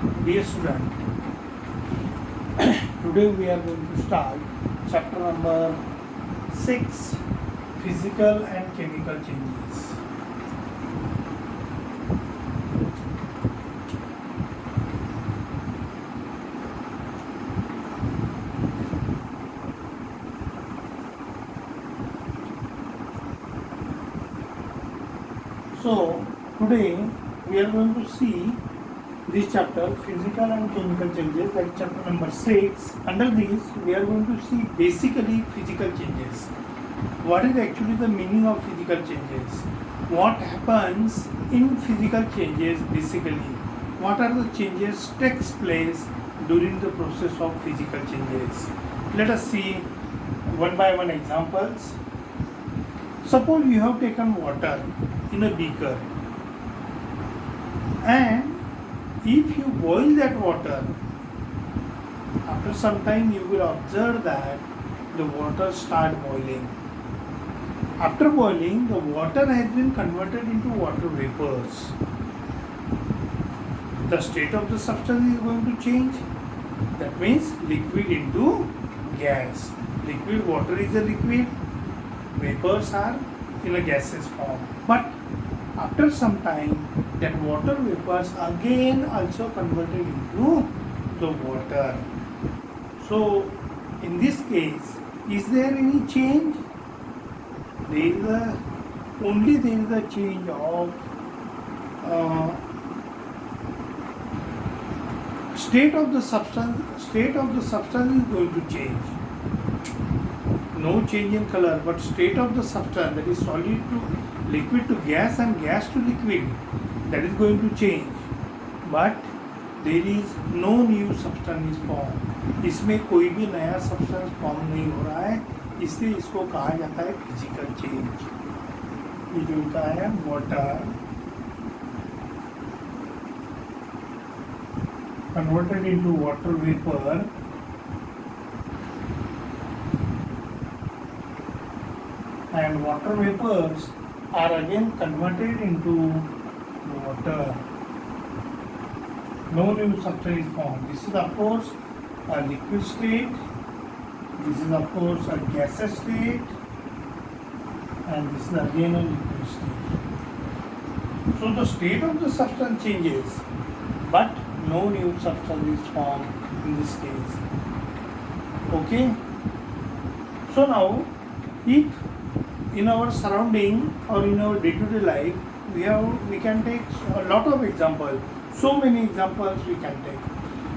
Dear student, today we are going to start chapter number 6, Physical and Chemical Changes. So today we are going to see this chapter, Physical and Chemical Changes, that is chapter number 6. Under this we are going to see basically physical changes. What is actually the meaning of physical changes? What happens in physical changes basically? What are the changes takes place during the process of physical changes? Let us see one by one examples. Suppose you have taken water in a beaker, and if you boil that water, after some time you will observe that the water start boiling. After boiling, the water has been converted into water vapors. The state of the substance is going to change. That means liquid into gas. Liquid water is a liquid, vapors are in a gaseous form. But after some time, that water vapors again also converted into the water. So in this case, is there any change? There is a change of state of the substance. State of the substance is going to change. No change in color, but state of the substance, that is solid to liquid to gas and gas to liquid, that is going to change. But there is no new substance is formed. इसमें कोई भी नया substance form नहीं हो रहा है, इसलिए इसको कहा जाता है फिजिकल चेंज. ये जो होता है water converted into water vapour, and water vapors are again converted into water. No new substance is formed. This is of course a liquid state, this is of course a gaseous state, and this is again a liquid state. So the state of the substance changes, but no new substance is formed in this case. Okay? So now, if in our surrounding or in our day-to-day life, we can take a lot of examples. So many examples we can take.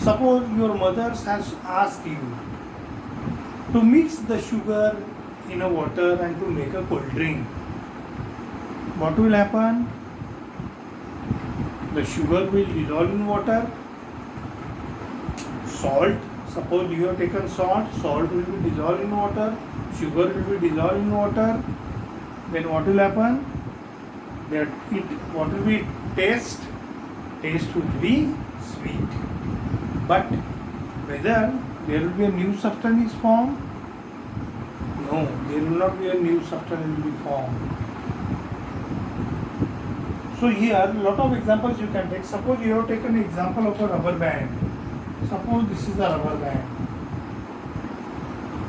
Suppose your mother has asked you to mix the sugar in a water and to make a cold drink. What will happen? The sugar will dissolve in water. Salt, suppose you have taken salt, salt will be dissolved in water, sugar will be dissolved in water. Then what will happen? What will be taste? Taste will be sweet. But whether there will be a new substance is formed? No, there will not be a new substance will be formed. So here a lot of examples you can take. Suppose you have taken an example of a rubber band. Suppose this is a rubber band.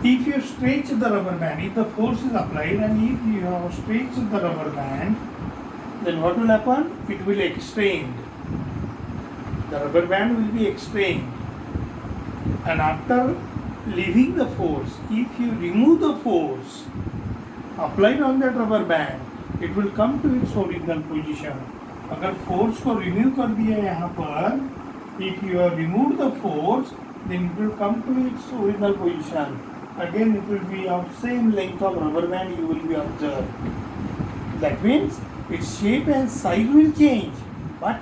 If you stretch the rubber band, if the force is applied and if you have stretched the rubber band, then what will happen? It will extend. The rubber band will be extended. And after leaving the force, if you remove the force applied on that rubber band, it will come to its original position. अगर force को remove कर दिया यहाँ पर, if you have removed the force, then it will come to its original position. Again it will be of same length of rubber band you will be observed. That means its shape and size will change, but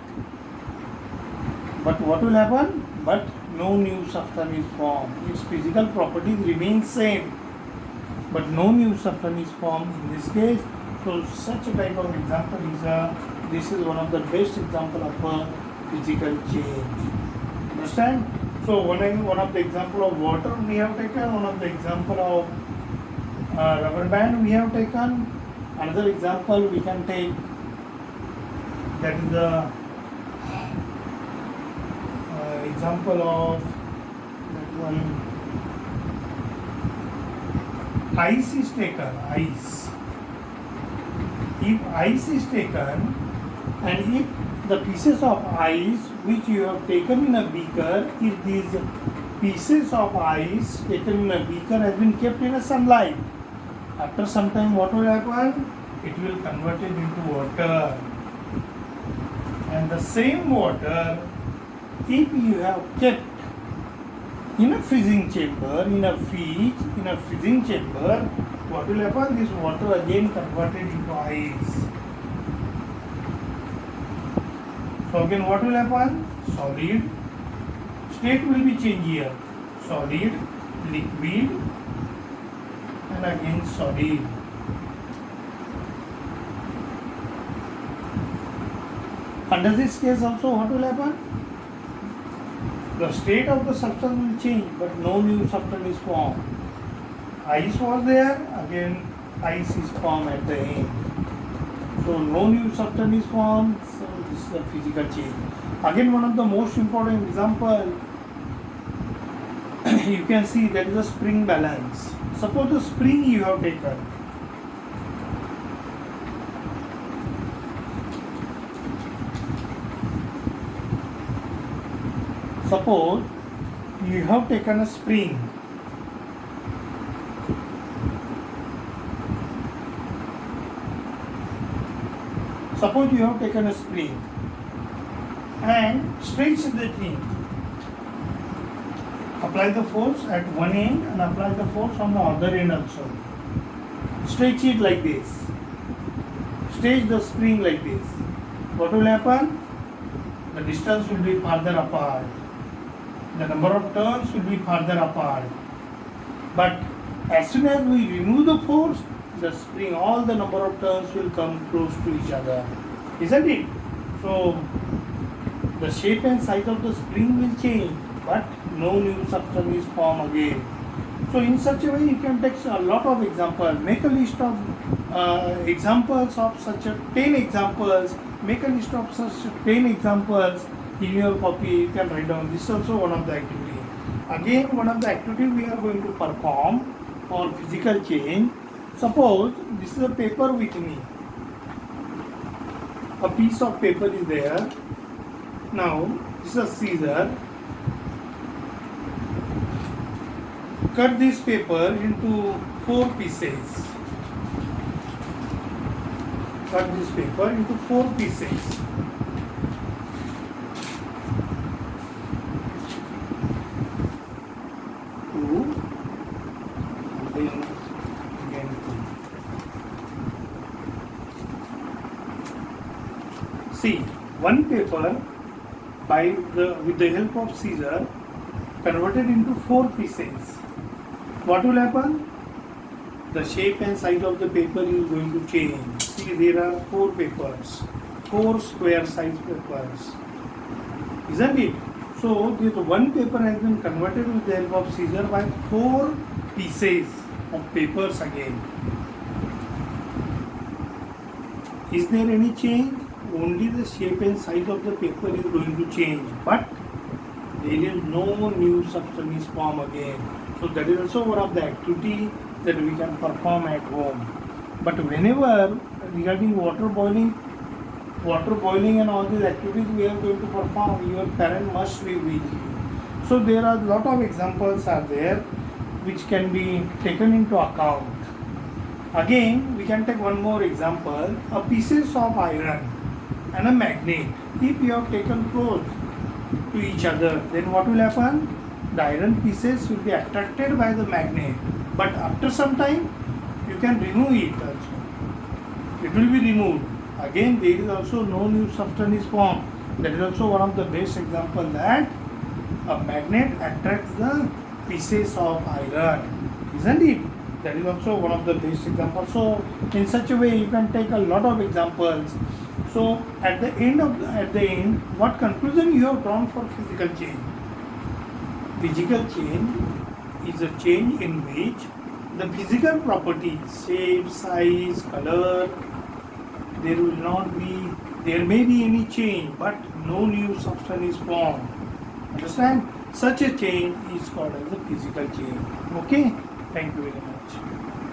what will happen? But no new substance is formed. Its physical properties remain same, but no new substance is formed in this case. So such a type of example is this is one of the best example of a physical change. Understand? So one of the example of water we have taken, one of the example of rubber band we have taken. Another example we can take, that is the example of that one. Ice is taken, ice. If ice is taken, and if the pieces of ice which you have taken in a beaker, if these pieces of ice taken in a beaker has been kept in a sunlight, after some time what will happen? It will convert it into water. And the same water, if you have kept in a freezing chamber, in a freezing chamber, what will happen? This water again converted into ice. So again what will happen? Solid state will be changed here. Solid, liquid, and again solid. Under this case also what will happen? The state of the substance will change, but no new substance is formed. Ice was there, again ice is formed at the end. So no new substance is formed, so this is the physical change. Again, one of the most important example, you can see that is a spring balance. Suppose the spring you have taken. Suppose you have taken a spring. Suppose you have taken a spring and stretch the thing. Apply the force at one end and apply the force on the other end also. Stretch it like this. Stretch the spring like this. What will happen? The distance will be farther apart. The number of turns will be farther apart. But as soon as we remove the force, the spring, all the number of turns will come close to each other. Isn't it? So, the shape and size of the spring will change, but no new substance is formed again. So, in such a way, you can take a lot of examples. Make a list of examples of such 10 examples. Make a list of such 10 examples in your copy. You can write down. This is also one of the activities. Again, one of the activities we are going to perform for physical change. Suppose this is a paper with me. A piece of paper is there. Now, this is a scissor. Cut this paper into 4 pieces. Cut this paper into 4 pieces. Two, then again 2. See, one paper with the help of scissor converted into 4 pieces. What will happen? The shape and size of the paper is going to change. See, there are 4 papers, 4 square size papers, isn't it? So, this one paper has been converted with the help of scissor by 4 pieces of papers again. Is there any change? Only the shape and size of the paper is going to change, but there is no new substance is formed again. So that is also one of the activity that we can perform at home. But whenever regarding water boiling and all these activities we are going to perform, your parent must be with you. So there are a lot of examples are there which can be taken into account. Again, we can take one more example, a pieces of iron and a magnet. If you have taken close to each other, then what will happen? The iron pieces will be attracted by the magnet, but after some time you can remove it also. It will be removed. Again, there is also no new substance is formed. That is also one of the best example that a magnet attracts the pieces of iron, isn't it? That is also one of the best examples. So in such a way you can take a lot of examples. So at the end, what conclusion you have drawn for physical change? Physical change is a change in which the physical properties, shape, size, color, there may be any change, but no new substance is formed. Understand? Such a chain is called as a physical chain. Okay? Thank you very much.